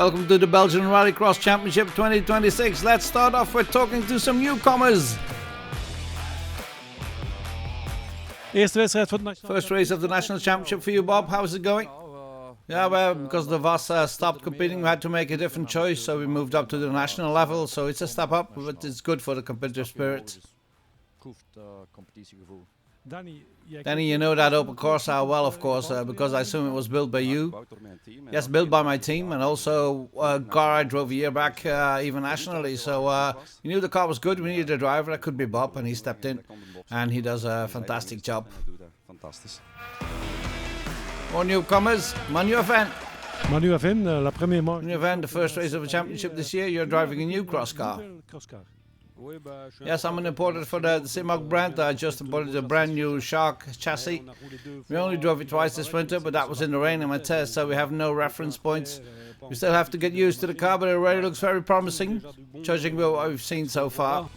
Welcome to the Belgian Rallycross Championship 2026. Let's start off with talking to some newcomers. First race of the National Championship for you, Bob. How's it going? Yeah, well, because the VAS stopped competing, we had to make a different choice, so we moved up to the national level. So it's a step up, but it's good for the competitive spirit. Danny, you know that open course well, of course, because I assume it was built by you. Yes, built by my team, and also a car I drove a year back, even nationally. So we knew the car was good. We needed a driver. That could be Bob, and he stepped in, and he does a fantastic job. More newcomers. Manu Van, the first race of a championship this year. You're driving a new cross car. Yes, I'm an importer for the Simok brand. I just imported a brand new Shark chassis. We only drove it twice this winter, but that was in the rain in my test, so we have no reference points. We still have to get used to the car, but it already looks very promising, judging by what we've seen so far.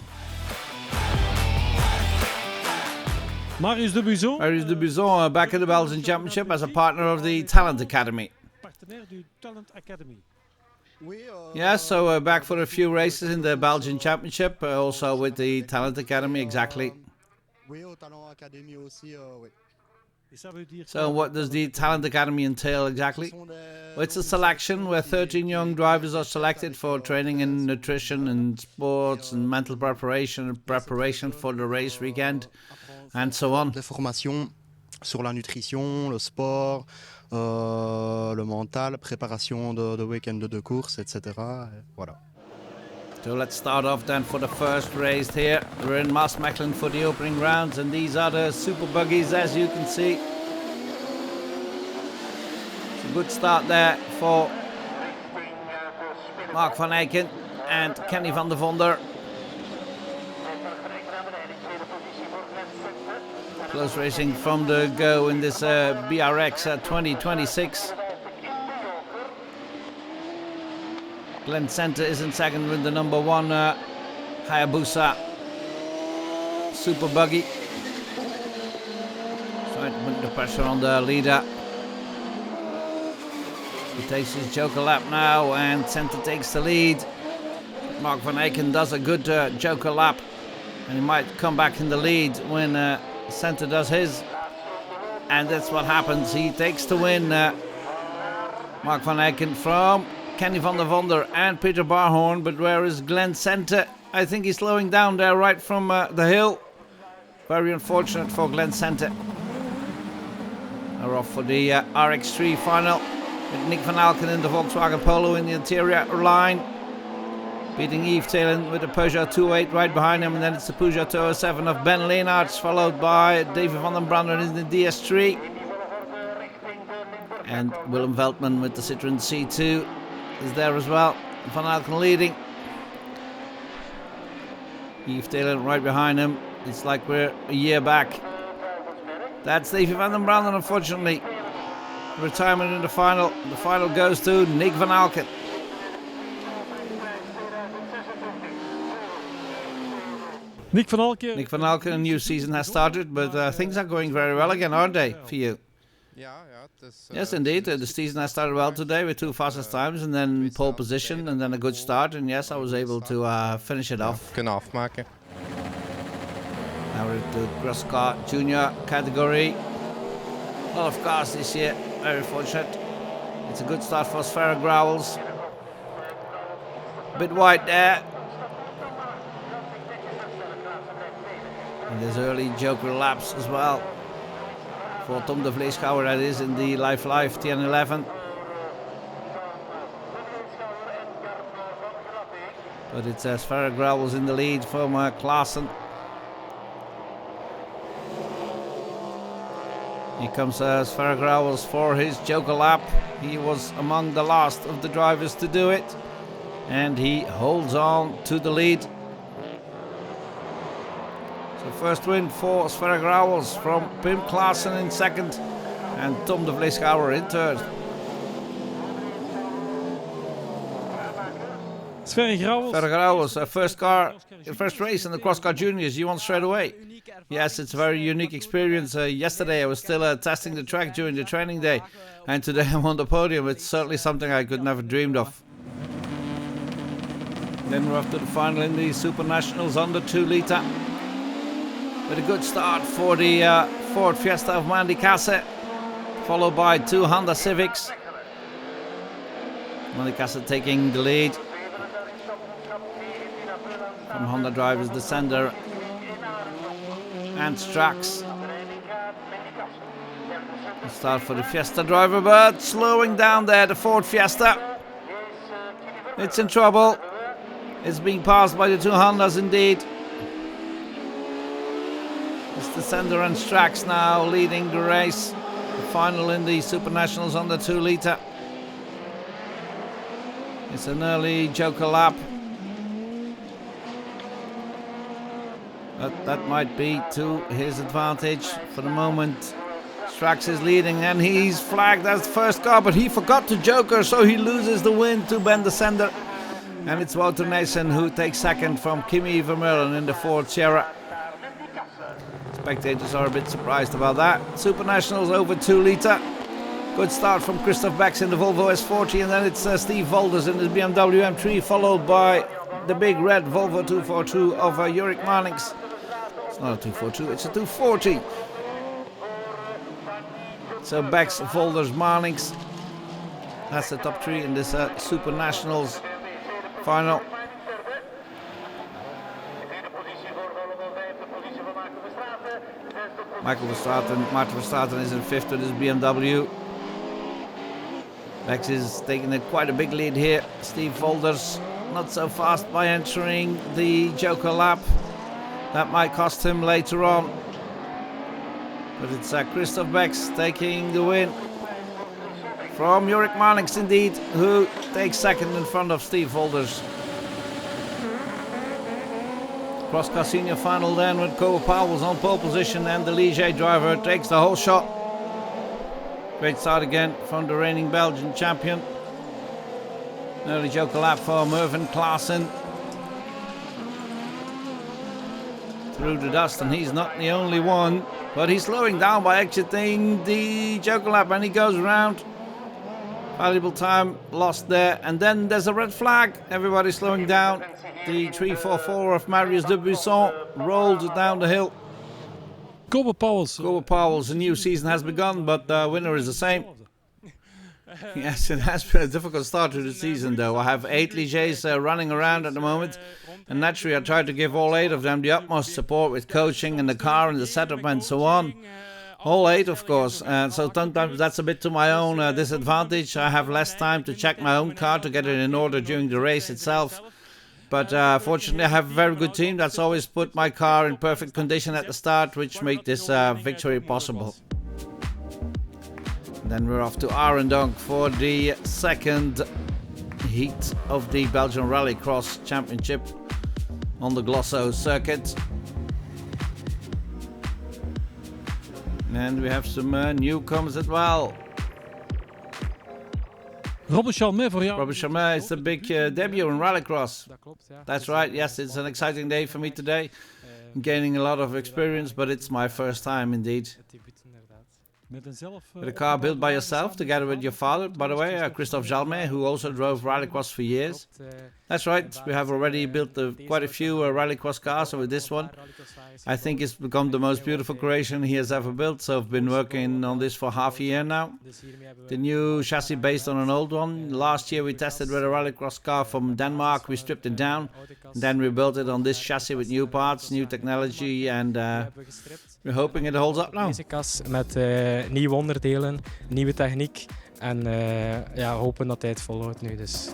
Marius de Buisson, back in the Belgian Championship as a partner of the Talent Academy. Yeah, so back for a few races in the Belgian Championship, also with the Talent Academy, exactly. So what does the Talent Academy entail exactly? Well, it's a selection where 13 young drivers are selected for training in nutrition and sports and mental preparation for the race weekend and so on. Des formations sur la nutrition, le sport, le mental, préparation de week-end de course, etc. Voilà. So let's start off then for the first race here. We're in Maasmechelen for the opening rounds, and these are the super buggies, as you can see. It's a good start there for Mark van Eycken and Kenny van der Vonder. Close racing from the go in this BRX 2026. Glenn Center is in second with the number 1 Hayabusa super buggy. Trying to put the pressure on the leader. He takes his joker lap now, and Center takes the lead. Mark van Eycken does a good joker lap, and he might come back in the lead when Center does his, and that's what happens. He takes the win. Mark van Eycken from Kenny van der Vonder and Peter Barhorn, but where is Glenn Center? I think he's slowing down there right from the hill. Very unfortunate for Glenn Center. We're off for the RX3 final with Nick van Alken in the Volkswagen Polo in the interior line, beating Yves Telen with the Peugeot 208 right behind him, and then it's the Peugeot 207 of Ben Leenaerts, followed by David van den Brander in the DS3. And Willem Veldman with the Citroën C2 is there as well. Van Alken leading. Yves Telen right behind him. It's like we're a year back. That's David van den Brander, unfortunately. Retirement in the final. The final goes to Nick van Alken. Nick van Alken, a new season has started, but things are going very well again, aren't they, for you? Yes, indeed. The season has started well today with 2 fastest times, and then pole position, and then a good start. And yes, I was able to finish it off. Kunnen afmaken. Now we're into the cross car junior category. A lot of cars this year, very fortunate. It's a good start for Sverre Grauwels. A bit wide there. And there's early joker laps as well for Tom de Vleeschouwer, that is, in the Life TN11. But it's Sverre Grauwels in the lead from Klaassen. Here comes Sverre Grauwels for his joker lap. He was among the last of the drivers to do it, and he holds on to the lead. So first win for Sverre Grauwels from Pim Klaassen in second and Tom de Vleeschouwer in third. Sverre Grauwels, first race in the cross car juniors. You won straight away. Yes, it's a very unique experience. Yesterday I was still testing the track during the training day, and today I'm on the podium. It's certainly something I could never dreamed of. Then we're off to the final in the Super Nationals under 2 litre. With a good start for the Ford Fiesta of Mandy Casse, followed by 2 Honda Civics. Mandy Casse taking the lead. From Honda drivers, Descender and Strax. Start for the Fiesta driver, but slowing down there, the Ford Fiesta. It's in trouble. It's being passed by the 2 Hondas indeed. It's Descender and Strax now leading the race. The final in the Super Nationals under 2 litre. It's an early joker lap. But that might be to his advantage for the moment. Strax is leading and he's flagged as the first car, but he forgot to joker, so he loses the win to Ben Descender. And it's Wouter Nason who takes second from Kimi Vermeulen in the Ford Sierra. Spectators are a bit surprised about that. Super Nationals over 2 litre. Good start from Christoph Becks in the Volvo S40, and then it's Steve Volders in the BMW M3, followed by the big red Volvo 242 of Jurik Marnix. It's not a 242, it's a 240. So Becks, Volders, Marnix. That's the top 3 in this Super Nationals final. Martin Verstappen is in 5th with his BMW. Becks is taking quite a big lead here. Steve Volders not so fast by entering the joker lap. That might cost him later on. But it's Christoph Becks taking the win from Jurik Marnix indeed, who takes second in front of Steve Volders. Cross-car senior final then with Kobe Powell's on pole position, and the Ligier driver takes the whole shot. Great start again from the reigning Belgian champion. Early joker lap for Mervyn Klaassen. Through the dust, and he's not the only one, but he's slowing down by exiting the joker lap, and he goes around. Valuable time lost there, and then there's a red flag. Everybody's slowing down. The 344 of Marius Debuisson rolled down the hill. Kobe Powell's. A new season has begun, but the winner is the same. Yes, it has been a difficult start to the season though. I have 8 Ligers running around at the moment, and naturally I try to give all 8 of them the utmost support with coaching and the car and the setup and so on. All 8 of course, so sometimes that's a bit to my own disadvantage. I have less time to check my own car to get it in order during the race itself. But fortunately I have a very good team that's always put my car in perfect condition at the start, which made this victory possible. Then we're off to Arendonk for the second heat of the Belgian Rallycross Championship on the Glosso circuit. And we have some newcomers as well. Robert Chalmet voor jou. Robert Chalmet is the big debut in Rallycross. That's right, yes, it's an exciting day for me today. I'm gaining a lot of experience, but it's my first time indeed. With a car built by yourself, together with your father, by the way, Christophe Jalmet, who also drove Rallycross for years. That's right, we have already built quite a few Rallycross cars, so with this one, I think it's become the most beautiful creation he has ever built, so I've been working on this for half a year now. The new chassis based on an old one. Last year we tested with a Rallycross car from Denmark, we stripped it down, then we built it on this chassis with new parts, new technology, and we're hoping it holds up now. Deze kas met nieuwe onderdelen, nieuwe techniek en ja, hopen dat hij het volhoudt nu dus.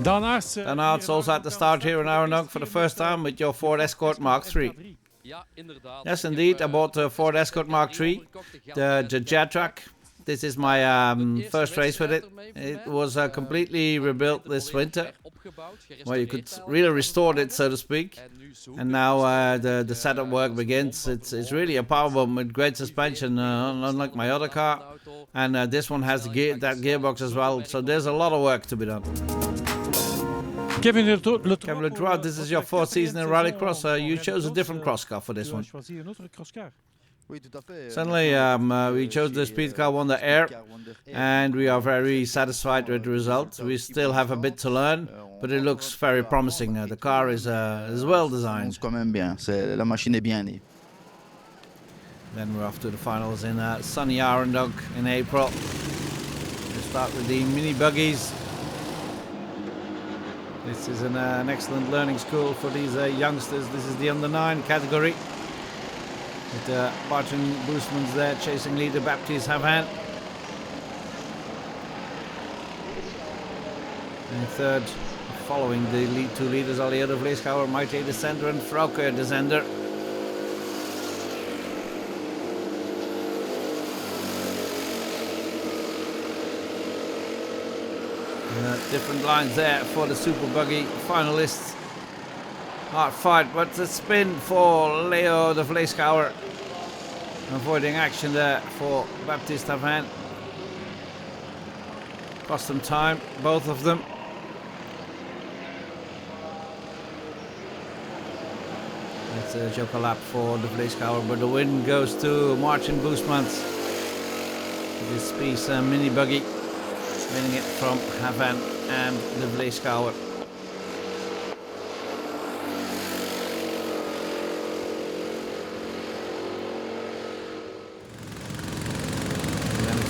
Dan Aerts also at the start here in Arendonk for the first time with your Ford Escort Mark III. Yes, indeed, I bought the Ford Escort Mark III, the jet truck. This is my first race with it. It was completely rebuilt this winter. Well, you could really restore it, so to speak. And now the setup work begins. It's really a power bomb with great suspension, unlike my other car. And this one has that gearbox as well. So there's a lot of work to be done. Kevin Letroit, this is your 4th season in Rallycross. You chose a different cross car for this one. Certainly, we chose the speed car Wonder Air, and we are very satisfied with the result. We still have a bit to learn, but it looks very promising. The car is well designed. Then we're off to the finals in sunny Arendonk in April. We start with the mini buggies. This is an excellent learning school for these youngsters. This is the under 9 category. With Martin Boosmans there chasing leader Baptiste Havin. In third, following the two leaders, Allier de Vleeschouwer, Maite de Zender and Frauke de Zender. Different lines there for the Super Buggy finalists. Hard fight, but the spin for Leo de Vleeschouwer. Avoiding action there for Baptiste Havin. Cost them time, both of them. It's a joker lap for de Vleeschouwer, but the win goes to Martin Boosmans. This piece mini buggy, winning it from Havin and de Vleeschouwer.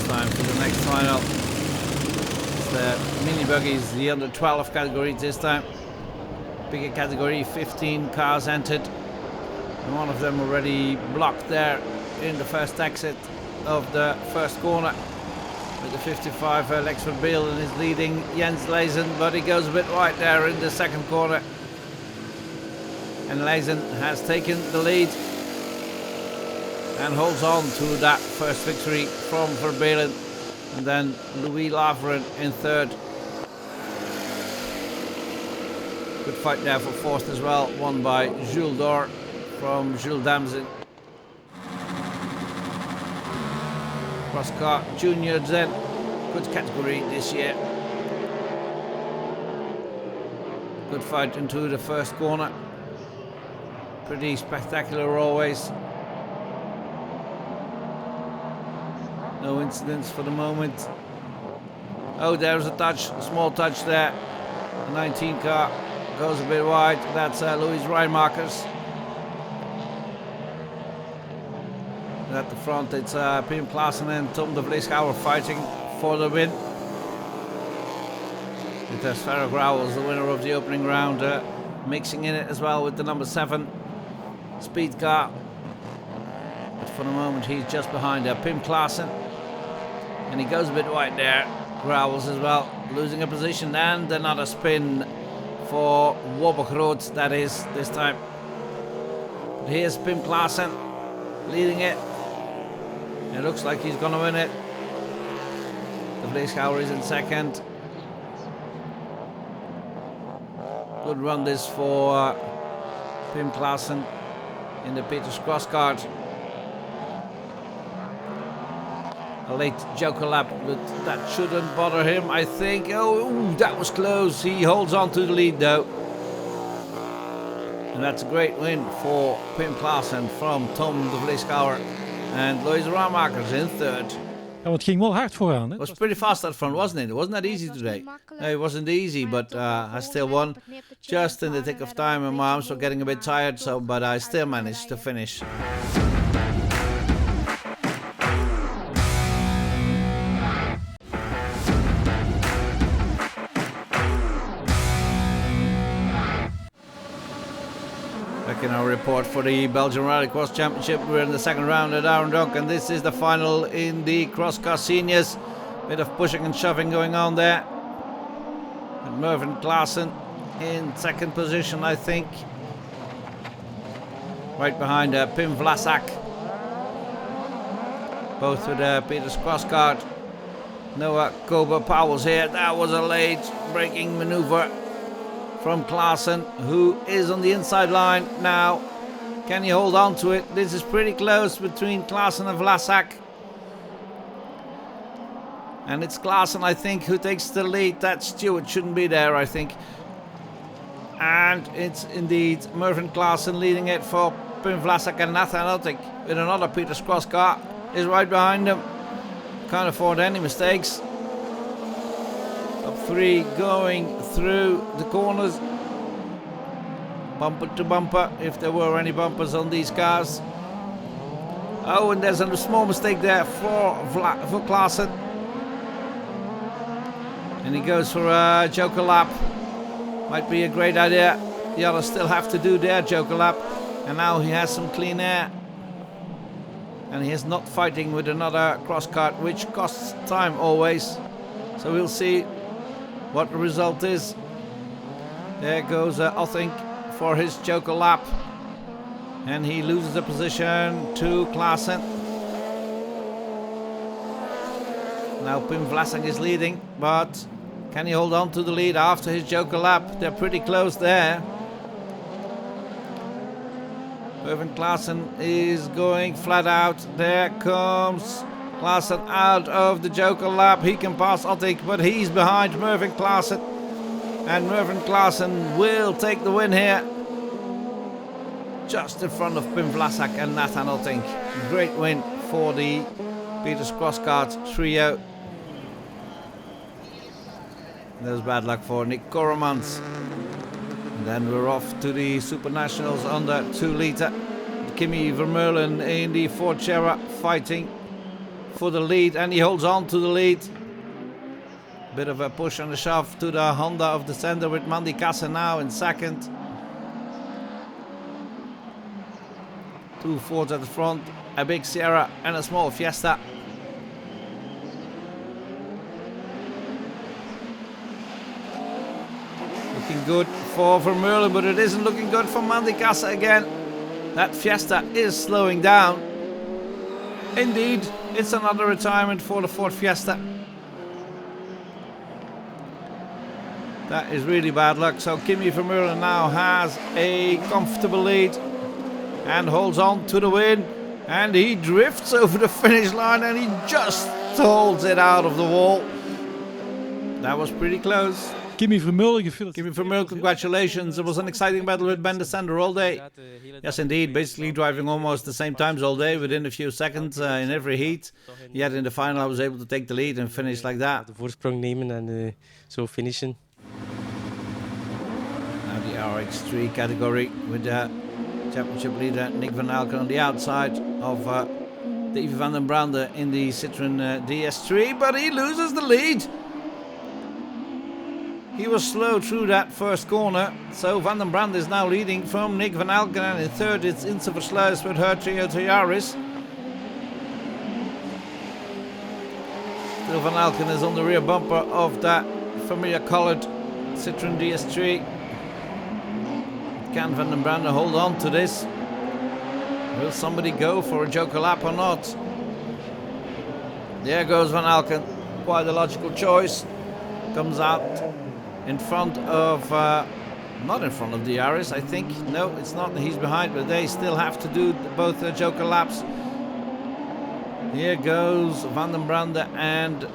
Time for the next final. It's the mini buggies, the under 12 category this time. Bigger category, 15 cars entered. And one of them already blocked there in the first exit of the first corner. With the 55 Lex Verbeelen is leading Jens Leijzen, but he goes a bit wide there in the second corner. And Leijzen has taken the lead and holds on to that first victory from Verbeelen. And then Louis Laveren in third. Good fight there for fourth as well, won by Jules Dor from Jules Damsen. Cross car juniors then, good category this year. Good fight into the first corner. Pretty spectacular always. No incidents for the moment. Oh, there's a touch, a small touch there. The 19 car goes a bit wide. That's Louis Rijmakers. At the front, it's Pim Klaassen and Tom de Vleeschouwer fighting for the win. With Sverre Grauwels, the winner of the opening round, mixing in it as well with the number 7 speed car. But for the moment, he's just behind Pim Klaassen. And he goes a bit wide there. Grauwels as well, losing a position, and another spin for Wobbegroot, that is, this time. But here's Pim Klaassen leading it. It looks like he's going to win it. De Vleeschouwer is in second. Good run this for Pim Klaassen in the Peters crosscart. A late joker lap, but that shouldn't bother him, I think. Oh, ooh, that was close. He holds on to the lead though. And that's a great win for Pim Klaassen from Tom de Vleeschouwer and Louis Rijmakers in third. Ja, het ging wel hard vooraan. Hè? It was pretty fast up front, wasn't it? It wasn't that easy today. No, it wasn't easy, but I still won just in the tick of time, and my arms were getting a bit tired, but I still managed to finish. Back in our report for the Belgian Rallycross Championship, we're in the second round at Arendonk, and this is the final in the cross car seniors. Bit of pushing and shoving going on there. And Mervyn Klaassen in second position, I think. Right behind Pim Vlasak. Both with Peters crosscart. Noah Kober Powell's here. That was a late braking maneuver from Klaassen, who is on the inside line now. Can he hold on to it? This is pretty close between Klaassen and Vlasak. And it's Klaassen, I think, who takes the lead. That Stewart shouldn't be there, I think. And it's indeed Mervyn Klaassen leading it for Pim Vlasak and Nathan Eltic with another Peters Cross car is right behind them. Can't afford any mistakes. Top 3 going through the corners. Bumper to bumper, if there were any bumpers on these cars. Oh, and there's a small mistake there for Klaassen. And he goes for a joker lap. Might be a great idea. The others still have to do their joker lap. And now he has some clean air. And he is not fighting with another cross kart, which costs time always. So we'll see what the result is. There goes Othink for his joker lap. And he loses the position to Klaassen. Now Pim Vlasak is leading, but can he hold on to the lead after his joker lap? They're pretty close there. Mervyn Klaassen is going flat out. There comes Klaassen out of the joker lap. He can pass Othink, but he's behind Mervyn Klaassen. And Mervyn Klaassen will take the win here. Just in front of Pim Vlasak and Nathan Othink. Great win for the Peters Cross Kart trio. There's bad luck for Nick Koremans. And then we're off to the Super Nationals under 2 litre. Kimi Vermeulen in the Ford Sierra fighting for the lead, and he holds on to the lead. Bit of a push and a shove to the Honda of the center with Mandy Kasse now in second. 2 Fords at the front, a big Sierra and a small Fiesta. Looking good for Vermeulen, but it isn't looking good for Mandy Kasse again. That Fiesta is slowing down. Indeed, it's another retirement for the Ford Fiesta. That is really bad luck. So Kimi Vermeulen now has a comfortable lead and holds on to the win. And he drifts over the finish line and he just holds it out of the wall. That was pretty close. Kimi Vermeulen, Kimi Vermeulen, congratulations. It was an exciting battle with Ben de Sender all day. Yes, indeed. Basically driving almost the same times all day within a few seconds in every heat. Yet in the final I was able to take the lead and finish like that. De voorsprong nemen en zo finishen. Now the RX3 category with the championship leader Nick van Alken on the outside of Davy van den Brande in the Citroën DS3. But he loses the lead. He was slow through that first corner, so Van den Brande is now leading from Nick van Alken, and in third it's Inse Versluis with her Toyota Yaris. Still Van Alken is on the rear bumper of that familiar coloured Citroën DS3. Can Van den Brande hold on to this? Will somebody go for a joker lap or not? There goes Van Alken, quite a logical choice. Comes out in front of, not in front of the Yaris, I think. No, it's not. He's behind, but they still have to do both joker laps. Here goes Van den Brande, and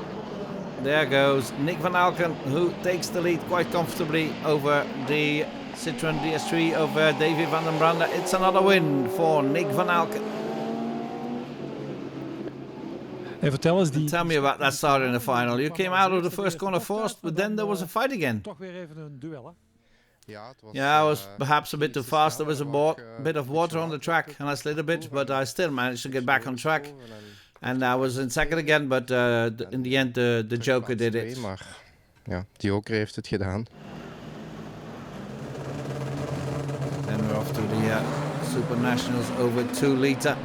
there goes Nick van Alken, who takes the lead quite comfortably over the Citroën DS3 over Davy van den Brande. It's another win for Nick van Alken. Hey, vertel eens die... Tell me about that start in the final. You came out of the first corner first, but then there was a fight again. Toch weer even een duel, hè? Yeah, I was perhaps a bit too fast. There was a bit of water on the track and I slid a bit, but I still managed to get back on track. And I was in second again, but in the end the Joker did it. Maar ja, de Joker heeft het gedaan. Then we're off to the Super Nationals over 2 litre.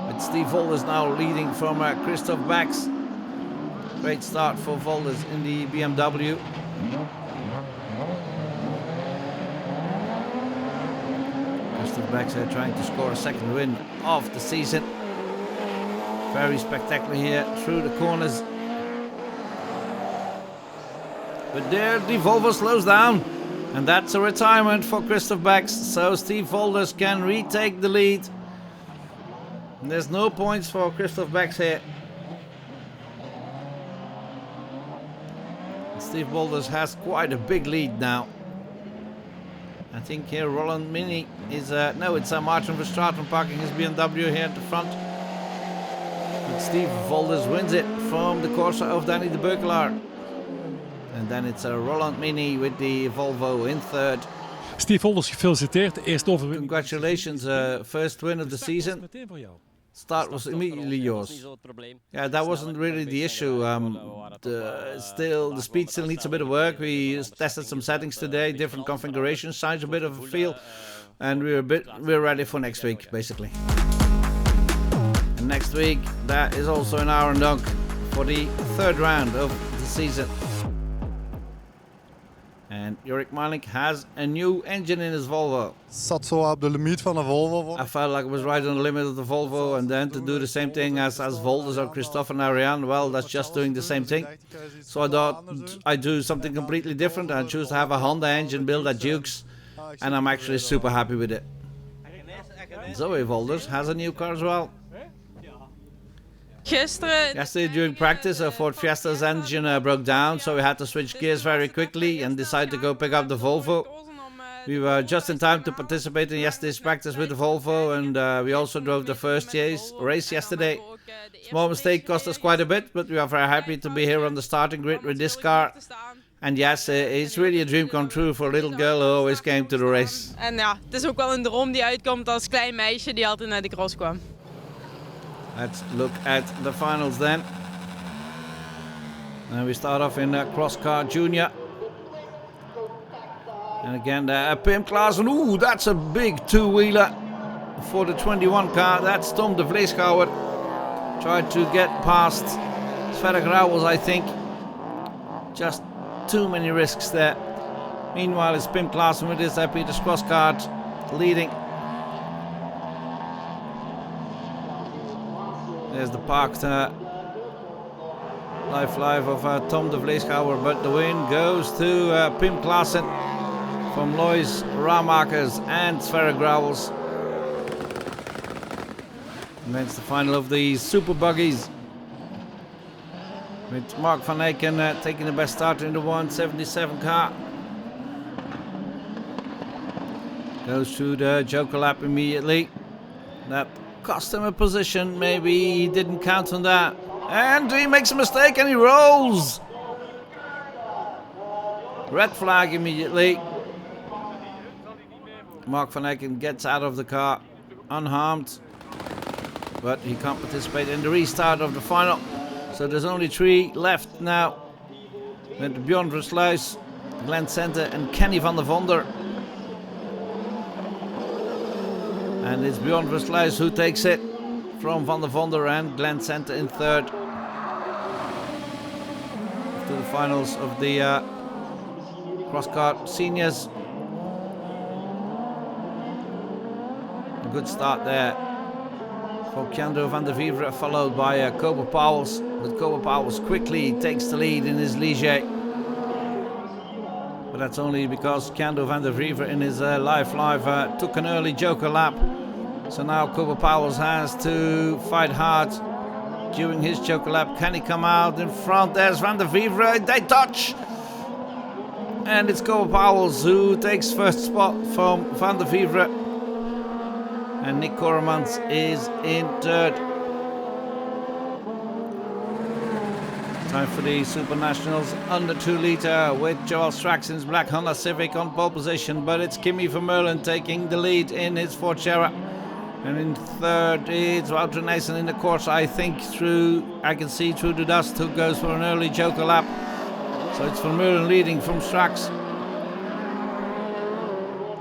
With Steve Volders now leading from Christoph Bax. Great start for Volders in the BMW. Christoph Bax trying to score a second win of the season. Very spectacular here through the corners. But there the Volvo slows down. And that's a retirement for Christoph Bax. So Steve Volders can retake the lead. And there's no points for Christoph Bax here. Steve Volders has quite a big lead now. I think here Roland Mini is, no, it's Martin Verstraeten parking his BMW here at the front. But Steve Volders wins it from the Corsa of Danny de Beukelaar. And then it's a Roland Mini with the Volvo in third. Steve Volders, gefeliciteerd. De eerste overwinning. Congratulations, first win of the season. Meteen voor jou. Start was immediately yours. Yeah, that wasn't really the issue. The speed still needs a bit of work. We tested some settings today, different configurations, size a bit of a feel, and we're ready for next week, basically. And next week, that is also in Arendonk for the third round of the season. And Jorik Malink has a new engine in his Volvo. Zat zo op de limiet van de Volvo. I felt like I was right on the limit of the Volvo, and then to do the same thing as Volders or Christophe and Ariane, well, that's just doing the same thing. So I thought I'd do something completely different. I choose to have a Honda engine built at Duke's, and I'm actually super happy with it. Zoe Volders has a new car as well. Yesterday during practice, a Ford Fiesta's engine broke down, so we had to switch gears very quickly and decide to go pick up the Volvo. We were just in time to participate in yesterday's practice with the Volvo, and we also drove the first race yesterday. Small mistake cost us quite a bit, but we are very happy to be here on the starting grid with this car. And yes, it's really a dream come true for a little girl who always came to the race. En ja, het is ook wel een droom die uitkomt als klein meisje die altijd naar de cross kwam. Let's look at the finals then. And we start off in Cross Car Junior. And again, Pim Klaassen. Ooh, that's a big two-wheeler for the 21 car. That's Tom de Vleeschouwer. Tried to get past Sverre Grauwels, I think. Just too many risks there. Meanwhile, it's Pim Klaassen with his Peter's Cross card leading. There's the parked live of Tom de Vleeschouwer, but the win goes to Pim Klaassen from Lois Ramakers and Sverre Grauwels. And that's the final of the Super Buggies, with Mark van Eycken taking the best start in the 177 car. Goes through the Joker lap immediately. That cost him a position, maybe he didn't count on that. And he makes a mistake and he rolls! Red flag immediately. Mark van Eycken gets out of the car unharmed, but he can't participate in the restart of the final. So there's only 3 left now, with Bjorn Versluis, Glenn Center and Kenny van der Vonder. And it's Bjorn Versluis who takes it from Van der Vonder and Glenn Center in third. To the finals of the Cross Car Seniors. A good start there for Keandro van der Vivre, followed by Kobe Pauwels. But Kobe Pauwels quickly takes the lead in his Ligier. But that's only because Keandro van der Vivre in his live took an early Joker lap. So now Kobe Pauwels has to fight hard during his Joker lap. Can he come out in front? There's van der Vivre, they touch! And it's Kobe Pauwels who takes first spot from van der Vivre. And Nick Koremans is in third. Time for the Super Nationals under 2 litre with Joel Straxen's black Honda Civic on pole position, but it's Kimi Vermeulen taking the lead in his Ford Sierra. And in third it's Wouter Nijssen in the course, I think I can see through the dust, who goes for an early Joker lap. So it's Vermeulen leading from Strax.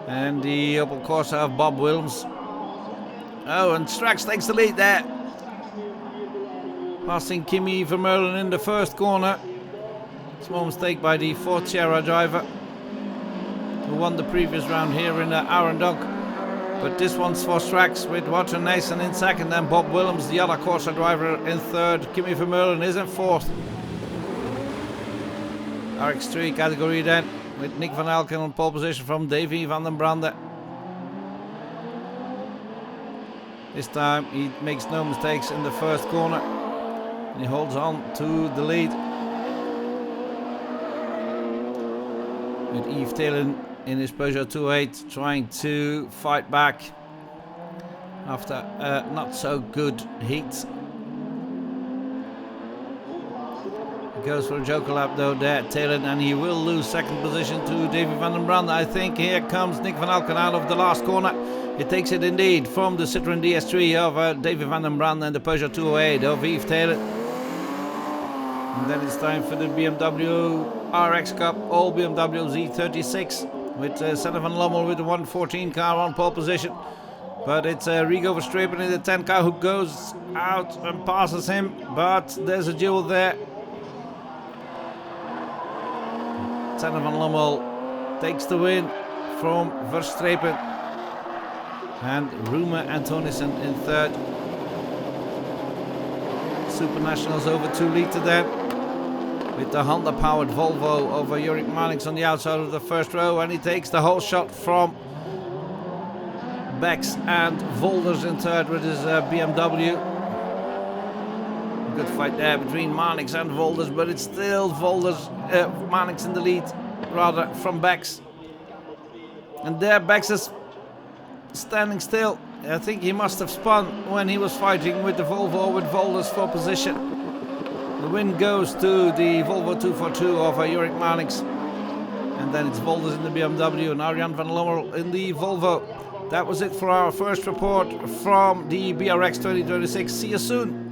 And the Opel Corsa of Bob Wilms. Oh, and Strax takes the lead there. Passing Kimi Vermeulen in the first corner. Small mistake by the Ford Sierra driver, who won the previous round here in Arendonk. But this one's for Strax with Wouter Nijssen in second and Bob Willems, the other Corsa driver, in third. Kimi Vermeulen is in fourth. RX3 category then, with Nick van Elken on pole position from Davy van den Brande. This time he makes no mistakes in the first corner. And he holds on to the lead. With Yves Telen in his Peugeot 208, trying to fight back after a not so good heat. He goes for a joker lap though there, tailing, and he will lose second position to Davy van den Brande. I think here comes Nick van Alken out of the last corner. It takes it indeed from the Citroën DS3 of Davy van den Brande and the Peugeot 208 of Yves Taylor. And then it's time for the BMW RX Cup, all BMW Z36 with Sander van Lommel with the 114 car on pole position. But it's Rigo Verstrepen in the 10 car who goes out and passes him. But there's a duel there. Sander van Lommel takes the win from Verstrepen. And Rume Antonissen in third. Super Nationals over 2 litre then. With the Honda powered Volvo of Jurek Marnix on the outside of the first row. And he takes the whole shot from Bex and Volders in third with his BMW. Good fight there between Marnix and Volders, but it's still Marnix in the lead, rather, from Bex. And there Bex is standing still. I think he must have spun when he was fighting with the Volvo with Volders for position. The win goes to the Volvo 242 of Jurek Marnix. And then it's Volders in the BMW and Arjan van Lommel in the Volvo. That was it for our first report from the BRX 2026. See you soon.